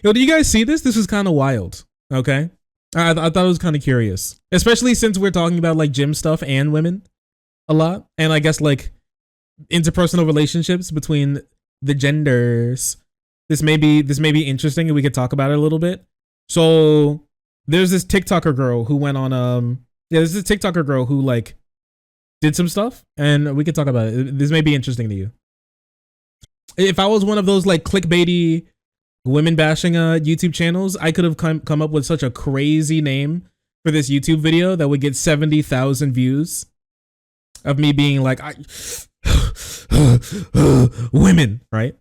Yo, do you guys see this? This is kind of wild. Okay. I thought it was kind of curious, especially since we're talking about like gym stuff and women a lot. And I guess like interpersonal relationships between the genders. This may be interesting and we could talk about it a little bit. So there's this TikToker girl who went on there's this TikToker girl who like did some stuff and we could talk about it. This may be interesting to you. If I was one of those like clickbaity women bashing YouTube channels, I could have come up with such a crazy name for this YouTube video that would get 70,000 views of me being like, women, right?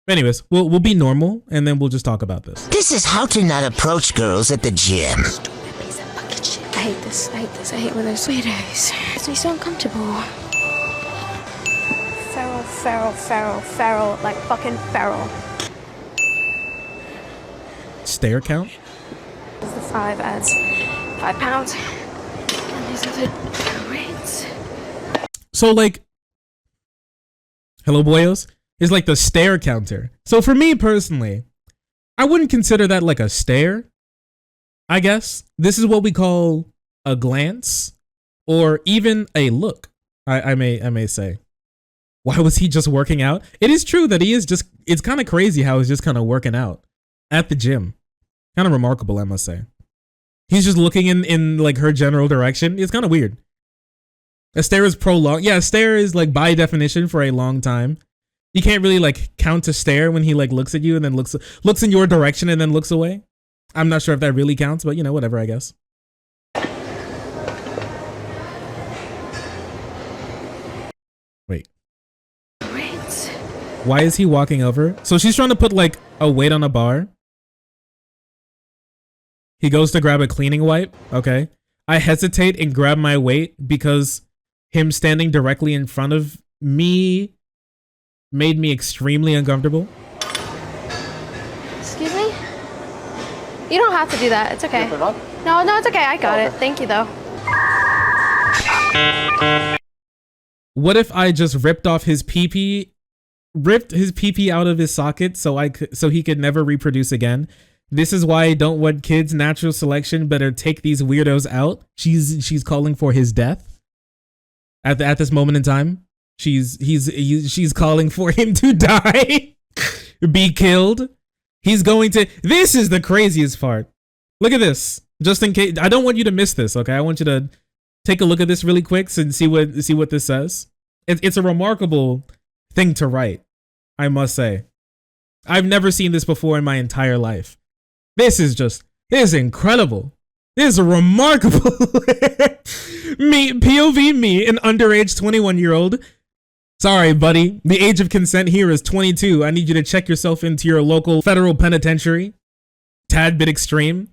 Anyways, we'll be normal and then we'll just talk about this. This is how to not approach girls at the gym. I hate this. I hate when there's weirdos. It makes me so uncomfortable. Feral, like fucking feral. Stare count? The 5 adds 5 pounds. And these are the rates. So like, hello boyos, is like the stare counter. So for me personally, I wouldn't consider that like a stare. I guess this is what we call a glance or even a look. I may say. Why was he just working out? It is true that he is just, it's kind of crazy how he's just kind of working out at the gym. Kind of remarkable, I must say. He's just looking in like her general direction. It's kind of weird. A stare is prolonged. Yeah, a stare is like by definition for a long time. You can't really like count a stare when he like looks at you and then looks in your direction and then looks away. I'm not sure if that really counts, but you know, whatever, I guess. Wait. Why is he walking over? So she's trying to put like a weight on a bar. He goes to grab a cleaning wipe. Okay. I hesitate and grab my weight because him standing directly in front of me made me extremely uncomfortable. Excuse me? You don't have to do that. It's okay. No, it's okay. I got it. Thank you, though. What if I just ripped his pee-pee out of his socket so he could never reproduce again? This is why I don't want kids. Natural selection better take these weirdos out. She's calling for his death. At this moment in time, she's calling for him to die, be killed. He's going to. This is the craziest part. Look at this. Just in case, I don't want you to miss this. Okay, I want you to take a look at this really quick and see what this says. It's a remarkable thing to write, I must say. I've never seen this before in my entire life. This is incredible. This is remarkable. POV me, an underage 21-year-old. Sorry, buddy. The age of consent here is 22. I need you to check yourself into your local federal penitentiary. Tad bit extreme.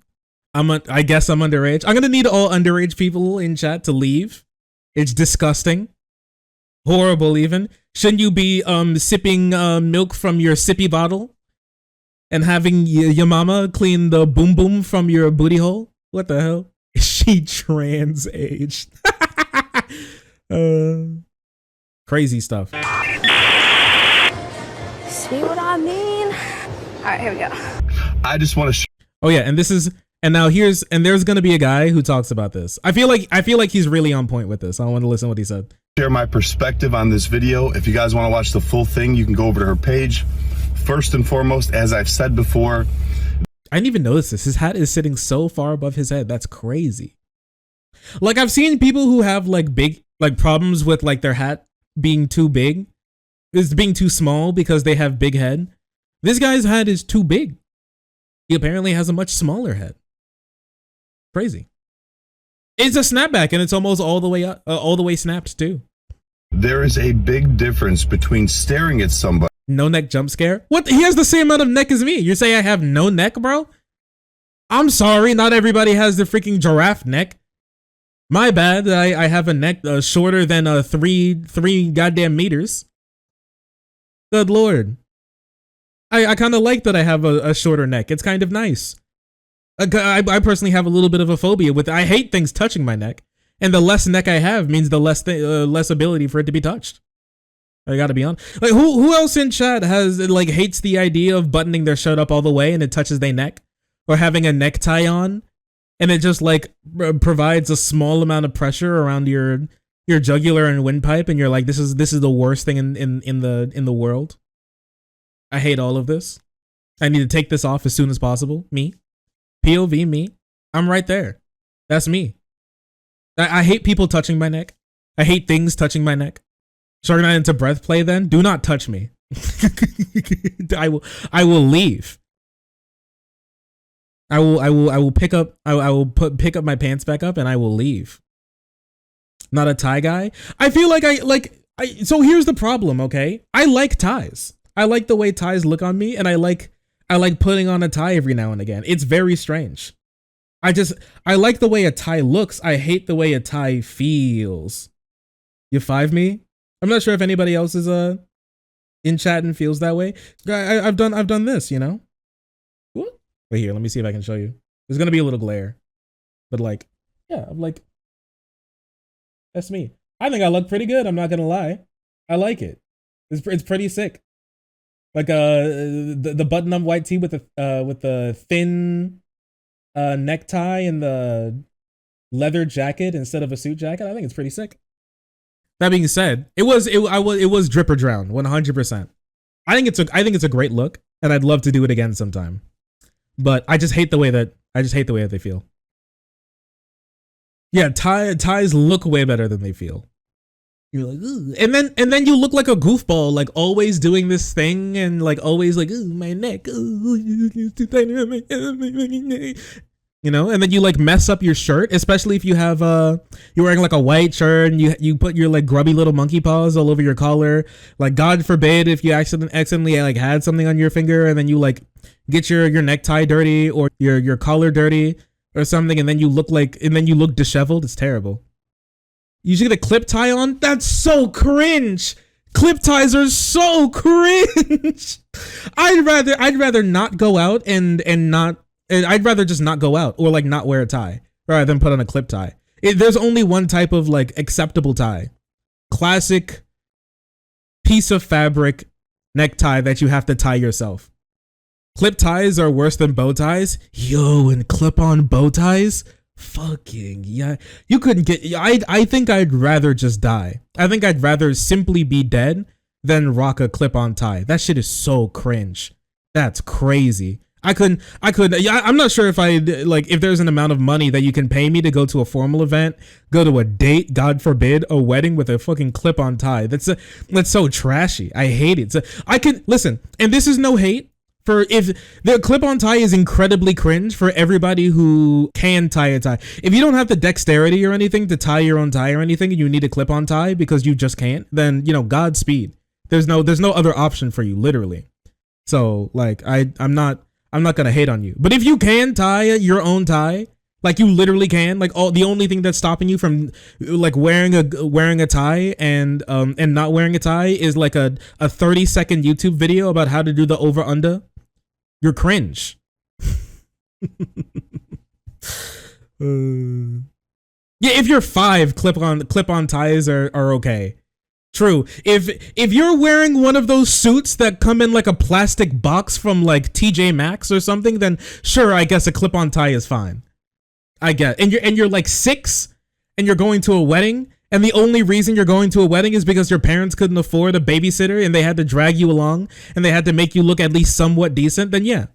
I guess I'm underage. I'm gonna need all underage people in chat to leave. It's disgusting. Horrible even. Shouldn't you be sipping milk from your sippy bottle? And having your mama clean the boom boom from your booty hole? What the hell? Is she trans aged? Crazy stuff. See what I mean? All right, here we go. I just want to. Oh yeah, and there's gonna be a guy who talks about this. I feel like he's really on point with this. I want to listen to what he said. Share my perspective on this video. If you guys want to watch the full thing, you can go over to her page. First and foremost, as I've said before, I didn't even notice this. His hat is sitting so far above his head. That's crazy. Like I've seen people who have like big problems with like their hat being too big. It's being too small because they have big head. This guy's head is too big. He apparently has a much smaller head. Crazy. It's a snapback and it's almost all the way up, all the way snapped too. There is a big difference between staring at somebody. No neck jump scare? What? He has the same amount of neck as me. You're saying I have no neck, bro? I'm sorry, not everybody has the freaking giraffe neck. My bad. I have a neck shorter than three goddamn meters. Good lord. I kind of like that I have a shorter neck. It's kind of nice. I personally have a little bit of a phobia with it. I hate things touching my neck, and the less neck I have means the less ability for it to be touched. I gotta be on. Like who else in chat has like hates the idea of buttoning their shirt up all the way and it touches their neck, or having a necktie on, and it just like provides a small amount of pressure around your jugular and windpipe, and you're like, this is the worst thing in the world. I hate all of this. I need to take this off as soon as possible. Me, POV me. I'm right there. That's me. I hate people touching my neck. I hate things touching my neck. Sure, not into breath play then? Do not touch me. I will leave. I will pick up pick up my pants back up and I will leave. Not a tie guy. I feel like so here's the problem, okay? I like ties. I like the way ties look on me, and I like putting on a tie every now and again. It's very strange. I like the way a tie looks. I hate the way a tie feels. You five me? I'm not sure if anybody else is in chat and feels that way. I've done this, you know? What? Wait here, let me see if I can show you. There's gonna be a little glare. But like, yeah, I'm like, that's me. I think I look pretty good, I'm not gonna lie. I like it. It's pretty sick. Like the button-up white tee with the thin necktie and the leather jacket instead of a suit jacket. I think it's pretty sick. That being said, it was drip or drown, 100%. I think it's a great look, and I'd love to do it again sometime. But I just hate the way that they feel. Yeah, ties look way better than they feel. You're like, ooh. And then you look like a goofball, like always doing this thing and like always like, ooh, my neck, ooh, you know, and then you like mess up your shirt, especially if you have you're wearing like a white shirt and you put your like grubby little monkey paws all over your collar. Like God forbid if you accidentally like had something on your finger and then you like get your necktie dirty or your collar dirty or something, and then you look disheveled. It's terrible. You should get a clip tie on. That's so cringe. Clip ties are so cringe. I'd rather not go out and I'd rather just not go out or like not wear a tie rather than put on a clip tie. There's only one type of like acceptable tie. Classic piece of fabric necktie that you have to tie yourself. Clip ties are worse than bow ties. Yo, and clip-on bow ties? Fucking yeah. You couldn't get I think I'd rather just die. I think I'd rather simply be dead than rock a clip-on tie. That shit is so cringe. That's crazy. I'm not sure if if there's an amount of money that you can pay me to go to a formal event, go to a date, God forbid, a wedding with a fucking clip-on tie. That's so trashy. I hate it. So I can listen, and this is no hate. For if the clip-on tie is incredibly cringe for everybody who can tie a tie. If you don't have the dexterity or anything to tie your own tie or anything, and you need a clip-on tie because you just can't, then Godspeed. There's no other option for you, literally. So like I'm not gonna hate on you. But if you can tie your own tie, like you literally can, like the only thing that's stopping you from like wearing a tie and not wearing a tie is like a 30-second YouTube video about how to do the over under. You're cringe. Yeah, if you're 5, clip-on ties are okay. True. If you're wearing one of those suits that come in like a plastic box from like TJ Maxx or something, then sure, I guess a clip-on tie is fine. I get. And you're like 6 and you're going to a wedding, and the only reason you're going to a wedding is because your parents couldn't afford a babysitter and they had to drag you along and they had to make you look at least somewhat decent, then yeah.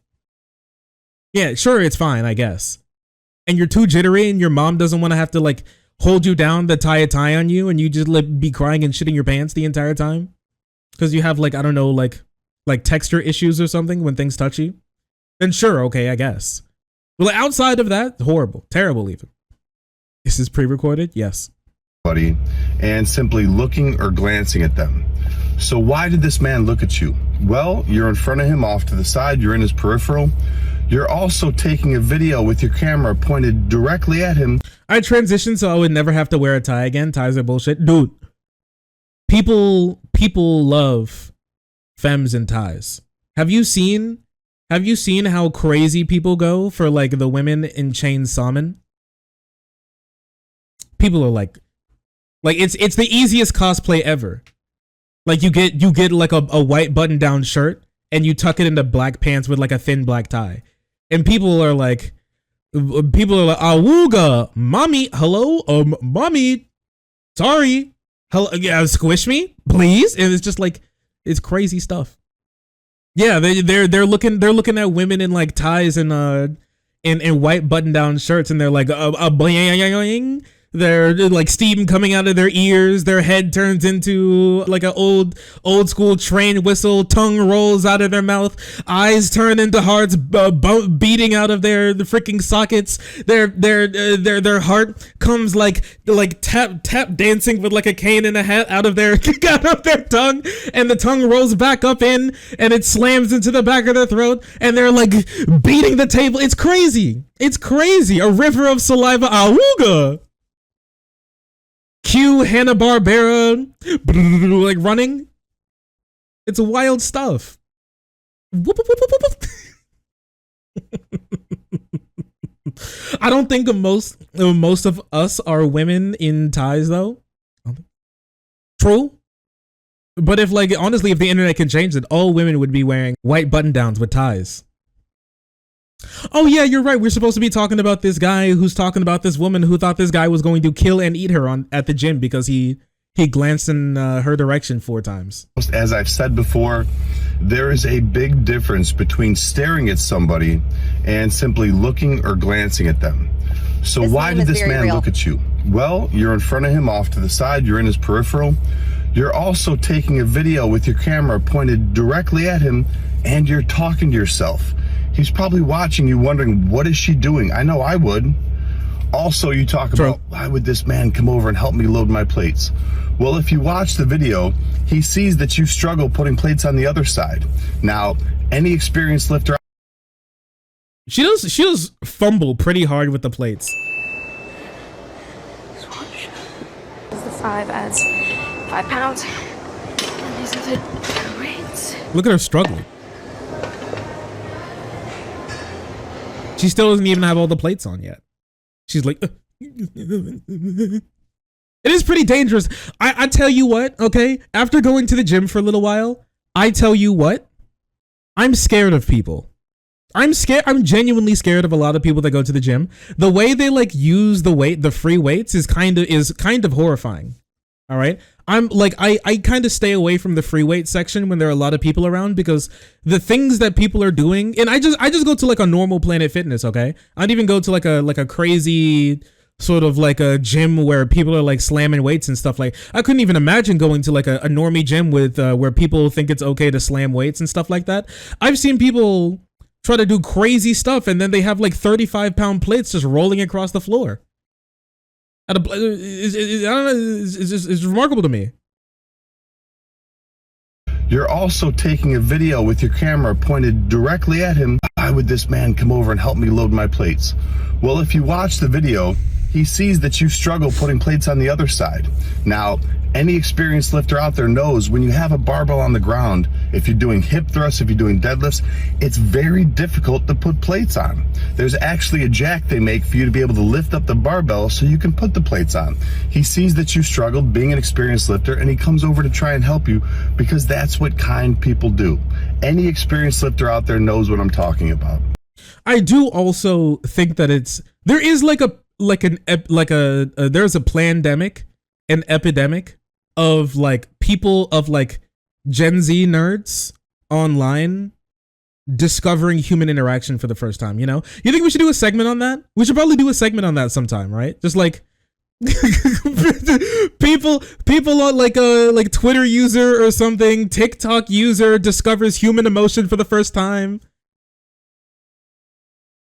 Yeah, sure, it's fine, I guess. And you're too jittery and your mom doesn't want to have to like hold you down to tie a tie on you and you just like be crying and shitting your pants the entire time because you have like, I don't know, like texture issues or something when things touch you, then sure, okay, I guess. Well, outside of that, horrible, terrible even. This is pre-recorded? Yes. Buddy, and simply looking or glancing at them. So why did this man look at you? Well, you're in front of him off to the side, you're in his peripheral. You're also taking a video with your camera pointed directly at him. I transitioned so I would never have to wear a tie again. Ties are bullshit. Dude, people love femmes in ties. Have you seen how crazy people go for like the women in chain salmon? People are like it's the easiest cosplay ever. Like you get like a white button down shirt and you tuck it into black pants with like a thin black tie. And people are like, awooga, mommy, hello, mommy, sorry, hello, yeah, squish me, please. And it's just like, it's crazy stuff. Yeah, they're looking at women in like ties and in white button down shirts, and they're like bling. They're like steam coming out of their ears. Their head turns into like an old school train whistle. Tongue rolls out of their mouth. Eyes turn into hearts beating out of the freaking sockets. Their heart comes like tap dancing with like a cane and a hat out of their tongue, and the tongue rolls back up in, and it slams into the back of their throat, and they're like beating the table. It's crazy. It's crazy. A river of saliva. Awooga. Cue Hanna-Barbera like running. It's wild stuff. I don't think most of us are women in ties though. True. But if like honestly, if the internet can change it, all women would be wearing white button downs with ties. Oh yeah, you're right. We're supposed to be talking about this guy who's talking about this woman who thought this guy was going to kill and eat her at the gym because he glanced in her direction 4 times. As I've said before, there is a big difference between staring at somebody and simply looking or glancing at them. So why did this man look at you? Well, you're in front of him off to the side, you're in his peripheral. You're also taking a video with your camera pointed directly at him, and you're talking to yourself. He's probably watching you wondering, what is she doing? I know I would. Also, you talk about, why would this man come over and help me load my plates? Well, if you watch the video, he sees that you struggle putting plates on the other side. Now, any experienced lifter... She does fumble pretty hard with the plates. Swatch. The 5 adds 5 pounds. And these are the weights. Look at her struggling. She still doesn't even have all the plates on yet. She's like, it is pretty dangerous. I tell you what, okay? After going to the gym for a little while, I tell you what, I'm scared of people. I'm genuinely scared of a lot of people that go to the gym. The way they like use the free weights is kind of horrifying. All right. I'm like, I kind of stay away from the free weight section when there are a lot of people around, because the things that people are doing, and I just go to like a normal Planet Fitness. Okay. I don't even go to like a crazy sort of like a gym where people are like slamming weights and stuff. Like I couldn't even imagine going to like a normie gym with where people think it's okay to slam weights and stuff like that. I've seen people try to do crazy stuff, and then they have like 35-pound plates just rolling across the floor. I don't know, it's remarkable to me. You're also taking a video with your camera pointed directly at him. Why would this man come over and help me load my plates? Well, if you watch the video, he sees that you struggle putting plates on the other side. Now, any experienced lifter out there knows when you have a barbell on the ground, if you're doing hip thrusts, if you're doing deadlifts, it's very difficult to put plates on. There's actually a jack they make for you to be able to lift up the barbell so you can put the plates on. He sees that you struggled being an experienced lifter, and he comes over to try and help you, because that's what kind people do. Any experienced lifter out there knows what I'm talking about. I do also think that there's a plandemic, an epidemic of like people of like Gen Z nerds online discovering human interaction for the first time. You know, you think we should do a segment on that? We should probably do a segment on that sometime, right? Just like people on like a Twitter user or something, TikTok user discovers human emotion for the first time.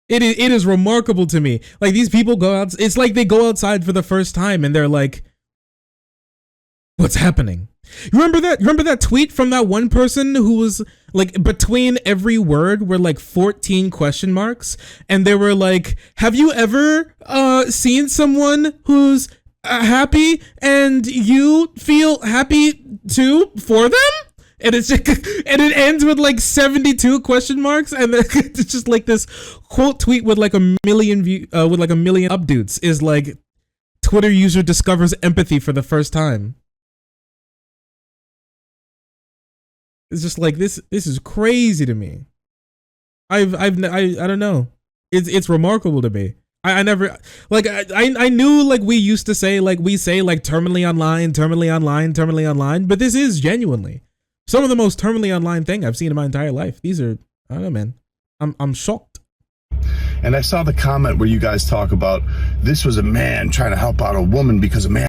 It is remarkable to me. Like these people go out, it's like they go outside for the first time and they're like, what's happening? You remember that tweet from that one person who was like, between every word were like 14 question marks, and they were like, have you ever seen someone who's happy and you feel happy too for them? And it's just, and it ends with like 72 question marks, and then it's just like this quote tweet with like a million with like a million updates is like, Twitter user discovers empathy for the first time. It's just like this is crazy to me. I don't know. It's remarkable to me. I never like I knew like we used to say like we say like terminally online, but this is genuinely some of the most terminally online thing I've seen in my entire life. These are, I don't know, man. I'm shocked. And I saw the comment where you guys talk about this was a man trying to help out a woman because a man.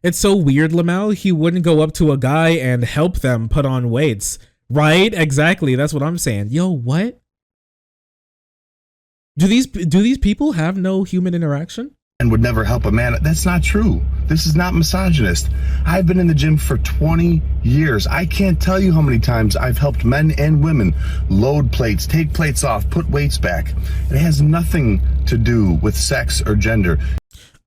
It's so weird, Lamau. He wouldn't go up to a guy and help them put on weights. Right? Exactly. That's what I'm saying. Yo, what? Do these people have no human interaction? And would never help a man. That's not true. This is not misogynist. I've been in the gym for 20 years. I can't tell you how many times I've helped men and women load plates, take plates off, put weights back. It has nothing to do with sex or gender.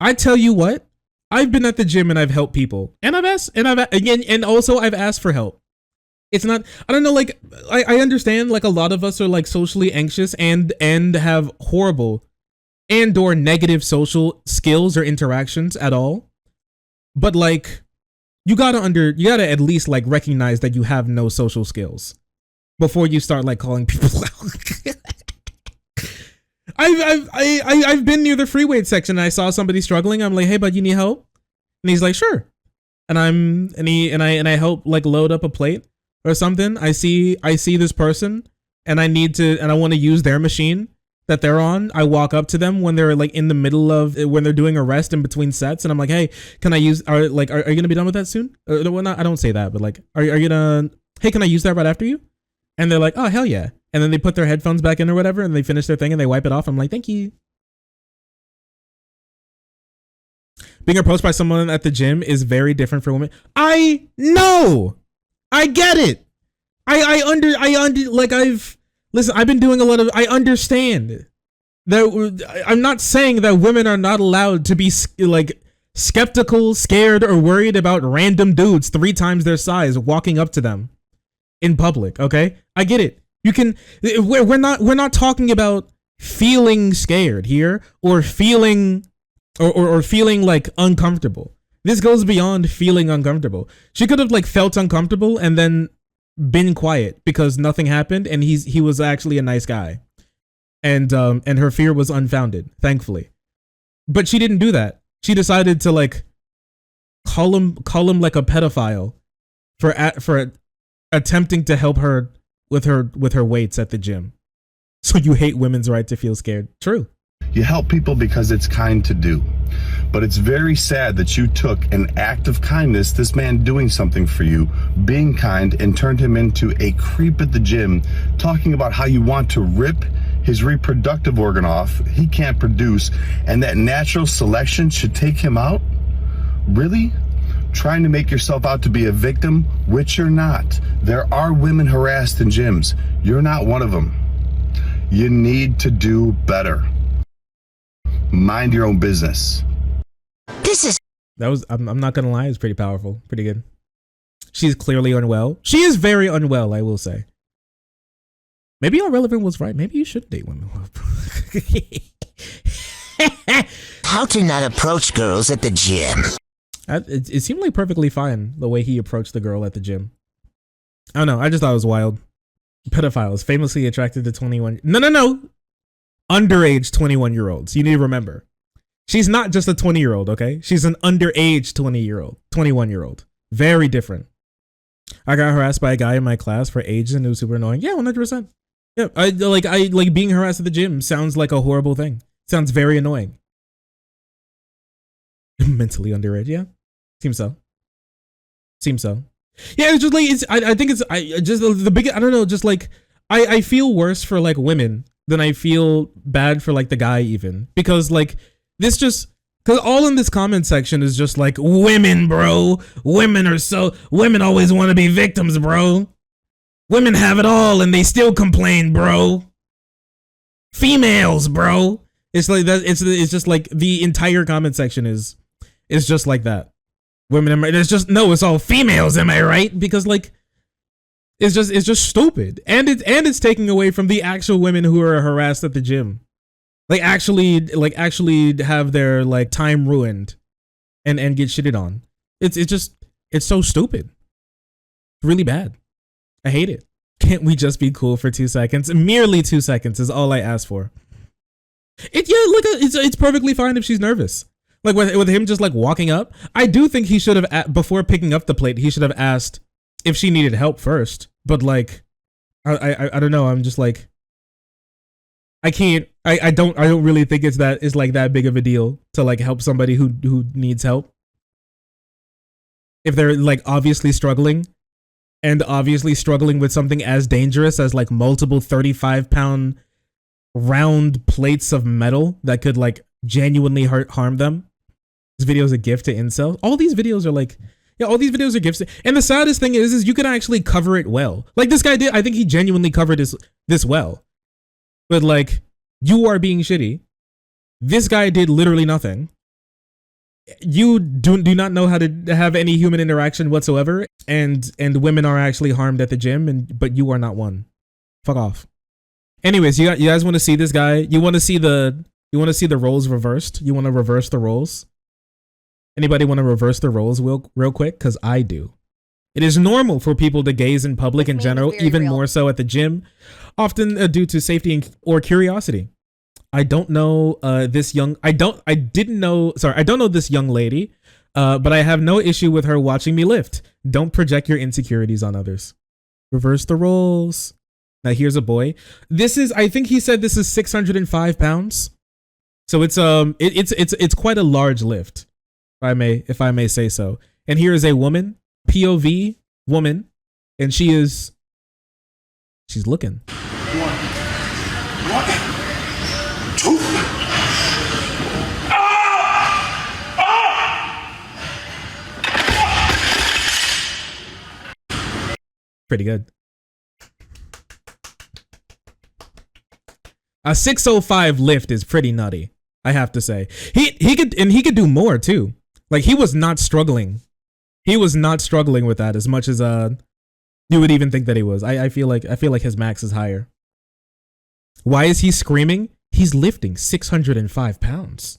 I tell you what, I've been at the gym and I've helped people, and I've asked for help. It's not, I don't know, like I understand like a lot of us are like socially anxious and have horrible and or negative social skills or interactions at all. But like you gotta at least like recognize that you have no social skills before you start like calling people out. I've been near the free weight section and I saw somebody struggling. I'm like, hey bud, you need help? And he's like, sure. And I help like load up a plate or something. I see this person and I want to use their machine that they're on. I walk up to them when they're like in the middle of when they're doing a rest in between sets, and I'm like, hey, can I use? Are you gonna be done with that soon? Well, not, I don't say that, but like, are you gonna? Hey, can I use that right after you? And they're like, oh hell yeah! And then they put their headphones back in or whatever, and they finish their thing and they wipe it off. I'm like, thank you. Being approached by someone at the gym is very different for women. I know. I get it. Listen, I've been doing a lot of, I understand that I'm not saying that women are not allowed to be like skeptical, scared, or worried about random dudes 3 times their size walking up to them in public. Okay. I get it. You can, we're not talking about feeling scared here or feeling or feeling like uncomfortable. This goes beyond feeling uncomfortable. She could have like felt uncomfortable and then been quiet because nothing happened and he was actually a nice guy. And her fear was unfounded, thankfully. But she didn't do that. She decided to like call him like a pedophile for attempting to help her with her weights at the gym. So you hate women's right to feel scared. True. You help people because it's kind to do. But it's very sad that you took an act of kindness, this man doing something for you, being kind, and turned him into a creep at the gym, talking about how you want to rip his reproductive organ off, he can't produce, and that natural selection should take him out? Really? Trying to make yourself out to be a victim, which you're not. There are women harassed in gyms. You're not one of them. You need to do better. Mind your own business. I'm not gonna lie, it's pretty powerful, pretty good. She's clearly unwell. She is very unwell, I will say. Maybe Irrelevant was right. Maybe you should date women. How to not approach girls at the gym. It seemed like perfectly fine the way he approached the girl at the gym. I don't know. I just thought it was wild. Pedophiles famously attracted to 21. No. Underage 21-year-olds. You need to remember. She's not just a 20-year-old, okay? She's an underage 21-year-old. Very different. I got harassed by a guy in my class for ages and it was super annoying. Yeah, 100%. Yeah, I like being harassed at the gym sounds like a horrible thing. Sounds very annoying. Mentally underage, yeah. Seems so. Yeah, it's just like I think it's the biggest, I don't know, just like I feel worse for like women than I feel bad for like the guy even, because like this just, because all in this comment section is just like women, bro. Women always want to be victims, bro. Women have it all and they still complain, bro. Females, bro. It's like that. It's just like the entire comment section is just like that. Women, it's all females, am I right? Because like it's just stupid, and it's taking away from the actual women who are harassed at the gym. Like actually have their like time ruined and get shitted on. It's so stupid. Really bad. I hate it. Can't we just be cool for 2 seconds? Merely 2 seconds is all I ask for. It's perfectly fine if she's nervous. Like with him just like walking up, I do think he should have, before picking up the plate, he should have asked if she needed help first. But like, I don't know. I'm just like, I can't. I don't really think it's like that big of a deal to like help somebody who needs help if they're like obviously struggling with something as dangerous as like multiple 35-pound round plates of metal that could like genuinely harm them. This video is a gift to incels. All these videos are like, yeah, all these videos are gifts. And the saddest thing is you can actually cover it well. Like this guy did. I think he genuinely covered this well. But like, you are being shitty. This guy did literally nothing. You do not know how to have any human interaction whatsoever, and women are actually harmed at the gym, but you are not one. Fuck off. Anyways, you guys want to see this guy? You want to see the roles reversed? You want to reverse the roles? Anybody want to reverse the roles real quick? Because I do. It is normal for people to gaze in public in general, even more so at the gym, often due to safety or curiosity. I don't know this young lady, but I have no issue with her watching me lift. Don't project your insecurities on others. Reverse the roles. Now here's a boy. I think he said this is 605 pounds. So it's quite a large lift, if I may say so. And here is a woman, POV woman, and she's looking. One, two. Pretty good. A 605 lift is pretty nutty, I have to say. He could do more too. Like he was not struggling. He was not struggling with that as much as you would even think that he was. I feel like his max is higher. Why is he screaming? He's lifting 605 pounds.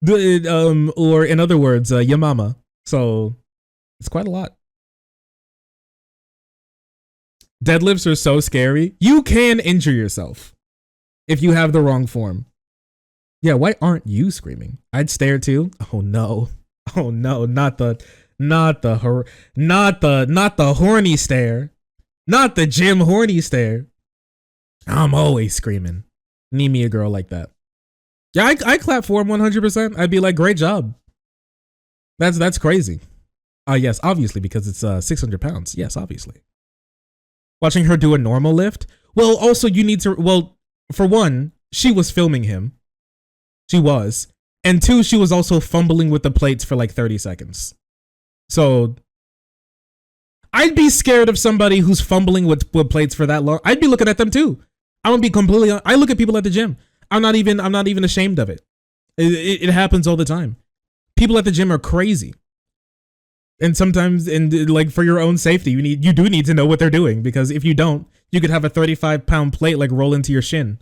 Or in other words, your mama. So it's quite a lot. Deadlifts are so scary. You can injure yourself if you have the wrong form. Yeah, why aren't you screaming? I'd stare too. Oh no. Oh no, not the horny stare. Not the gym horny stare. I'm always screaming. Need me a girl like that. Yeah, I clap for him 100%. I'd be like, great job. That's crazy. Yes, obviously, because it's 600 pounds. Yes, obviously. Watching her do a normal lift. Well, also you need to, for one, she was filming him. She was. And two, she was also fumbling with the plates for like 30 seconds. So I'd be scared of somebody who's fumbling with plates for that long. I'd be looking at them too. I would be I look at people at the gym. I'm not even ashamed of it. It happens all the time. People at the gym are crazy. And sometimes, like for your own safety, you do need to know what they're doing, because if you don't, you could have a 35-pound plate like roll into your shin.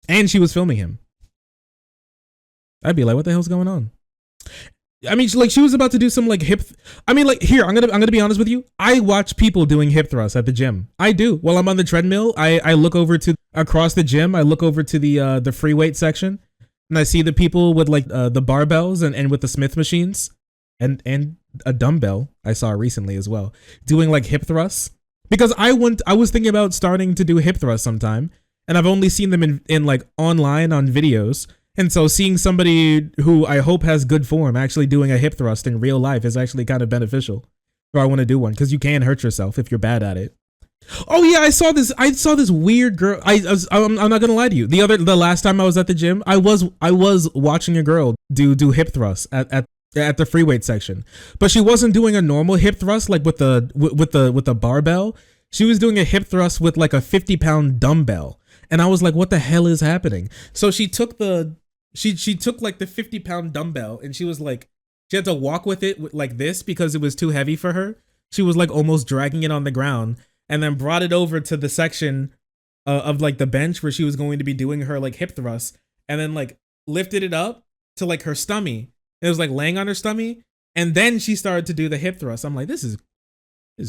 And she was filming him. I'd be like, what the hell's going on? I mean, she was about to do some like hip. Here, I'm gonna be honest with you. I watch people doing hip thrusts at the gym. I do. While I'm on the treadmill, I look over to across the gym. I look over to the free weight section, and I see the people with like the barbells and with the Smith machines, and a dumbbell I saw recently as well, doing like hip thrusts. Because I was thinking about starting to do hip thrusts sometime, and I've only seen them in like online on videos. And so seeing somebody who I hope has good form actually doing a hip thrust in real life is actually kind of beneficial. So I want to do one, because you can hurt yourself if you're bad at it. Oh yeah, I saw this weird girl. I'm not gonna lie to you. The last time I was at the gym, I was watching a girl do hip thrusts at the free weight section, but she wasn't doing a normal hip thrust like with the barbell. She was doing a hip thrust with like a 50-pound dumbbell, and I was like, what the hell is happening? So she took she took like the 50-pound dumbbell, and she was like, she had to walk with it like this because it was too heavy for her. She was like almost dragging it on the ground, and then brought it over to the section of like the bench where she was going to be doing her like hip thrusts, and then like lifted it up to like her stomach. It was like laying on her stomach, And then she started to do the hip thrust. I'm like, this is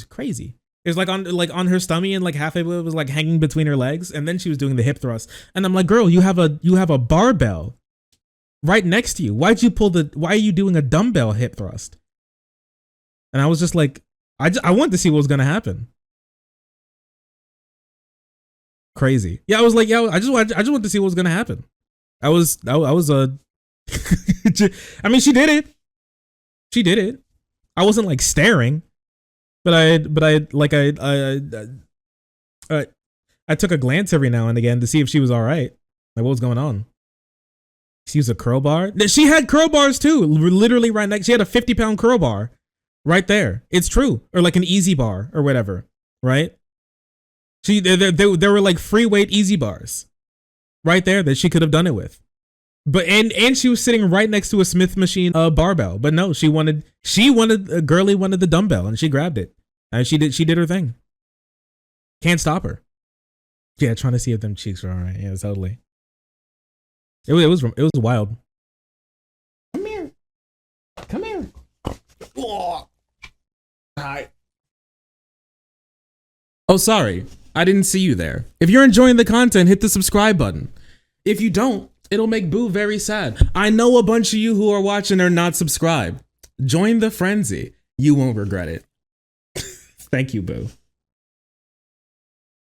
crazy. It was on her stomach, and like half of it was like hanging between her legs, and then she was doing the hip thrust. And I'm like, girl, you have a barbell right next to you. Why are you doing a dumbbell hip thrust? And I was just like, I wanted to see what was gonna happen. Crazy. Yeah, I was like, I just wanted to see what was gonna happen. I was I mean, she did it. She did it. I wasn't like staring, but I took a glance every now and again to see if she was all right. Like, what was going on? She used a curl bar. She had curl bars too, literally right next. She had a 50-pound curl bar right there. It's true, or like an easy bar or whatever, right? There were like free weight easy bars right there that she could have done it with. But and she was sitting right next to a Smith machine barbell. But no, she wanted Girly wanted the dumbbell, and she grabbed it. And she did her thing. Can't stop her. Yeah, trying to see if them cheeks are all right. Yeah, totally. It was wild. Come here. Come here. Oh. Hi. Oh, sorry. I didn't see you there. If you're enjoying the content, hit the subscribe button. If you don't, it'll make Boo very sad. I know a bunch of you who are watching are not subscribed. Join the frenzy. You won't regret it. Thank you, Boo.